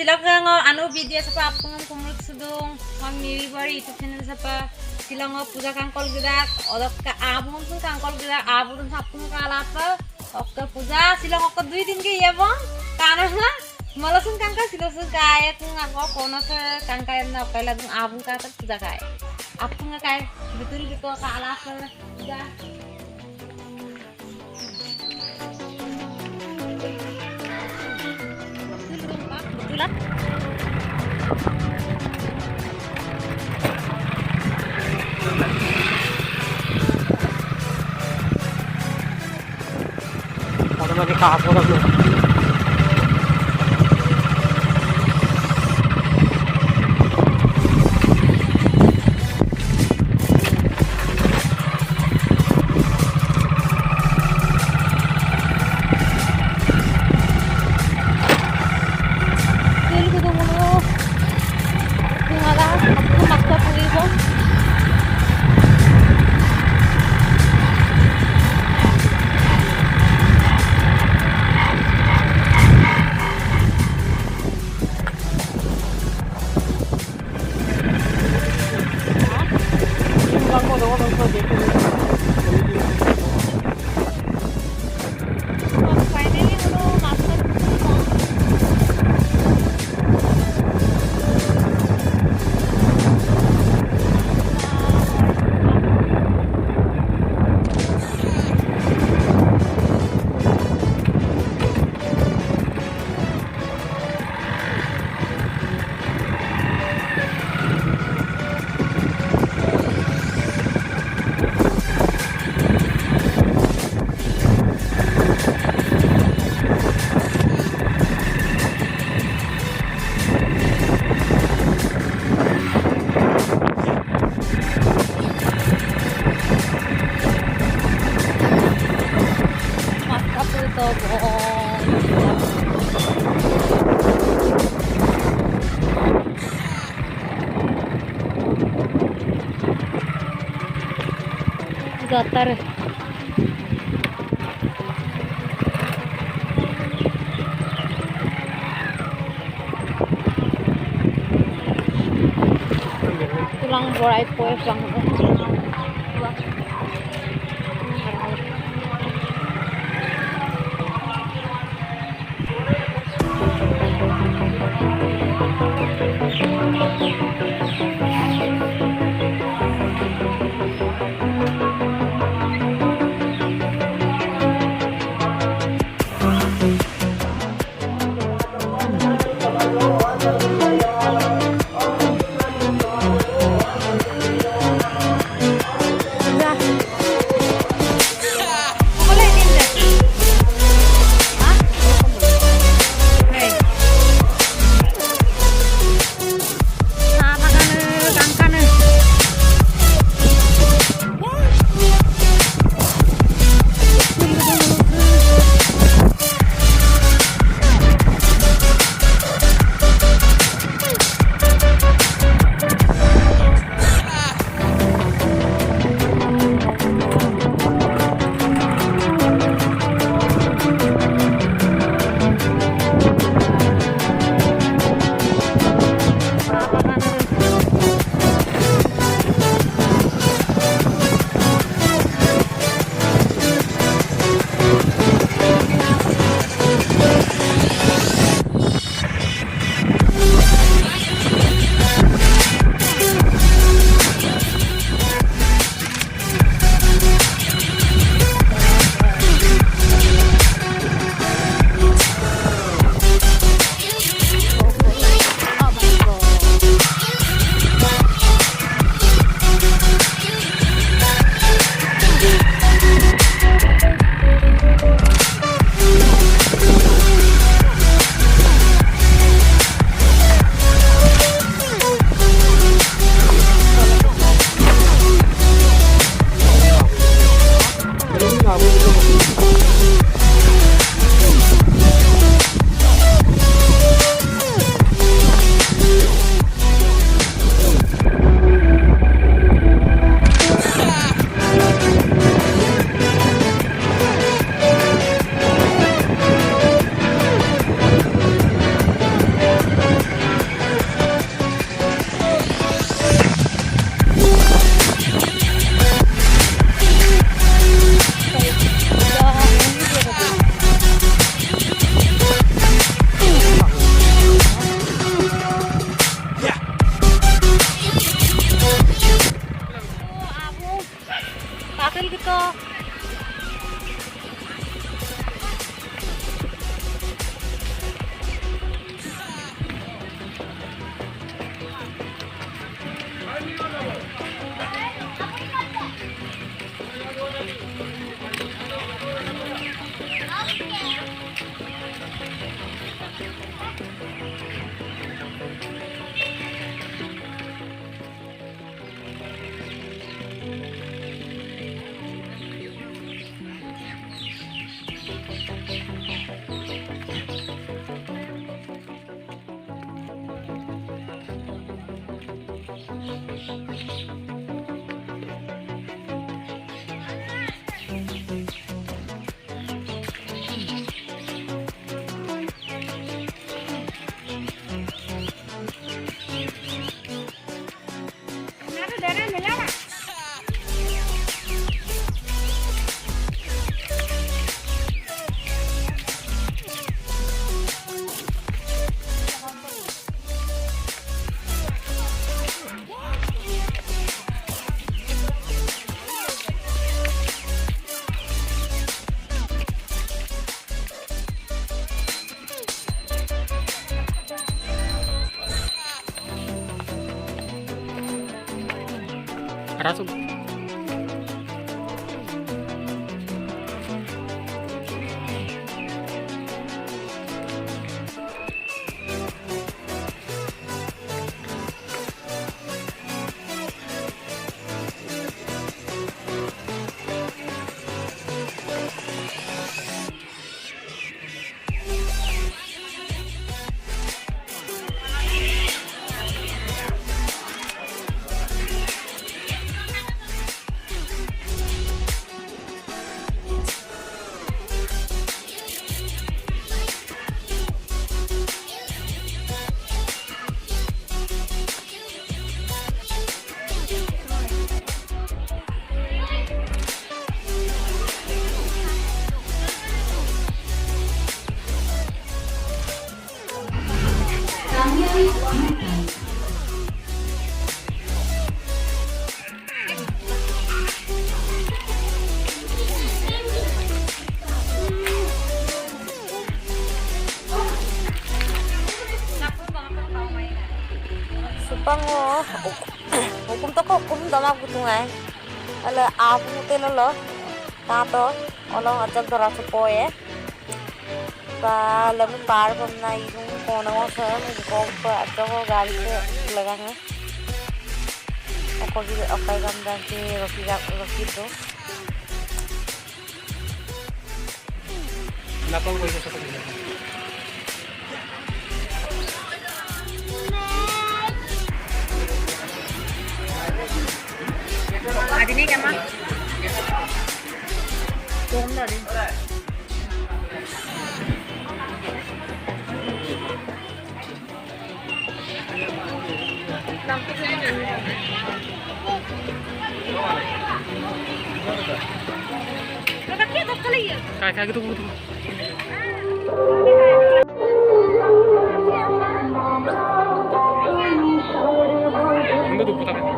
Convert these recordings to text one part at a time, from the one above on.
silok ngo anu video sapa apung kumruk sudung mang miri bari itu channel sapa silong ngo puja kangkol gidak odok ka abung pun kangkol gidak abung sapung kalapa okke puja silong okke 2 दिन के ये बंग काना ना मलसून कांका सिलोसून काय kung आको कोना से कांका ना पहला दुं abung का तर puja काय apung काय betul gitu kalapa puja betulan Lagi kapal lagi. Gatar tulang borai poe lang Darah tuh. Supang hukum to hukum dama kutungai ala apu telo lo tato olong ajak dora supoye ba lamun par pamna idung kono sa ko pa to gali se laganga ako di apai gamda ke roki to Kenapa gue bisa seperti ini? adine kama tongda din Kayak gitu gitu. Ini tuh putar.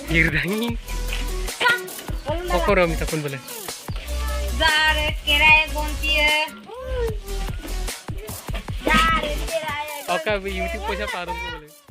Girdangin. Kokoro minta pun boleh. Zare keraye gontiye. Zare keraye. Oke, YouTube punya parung boleh.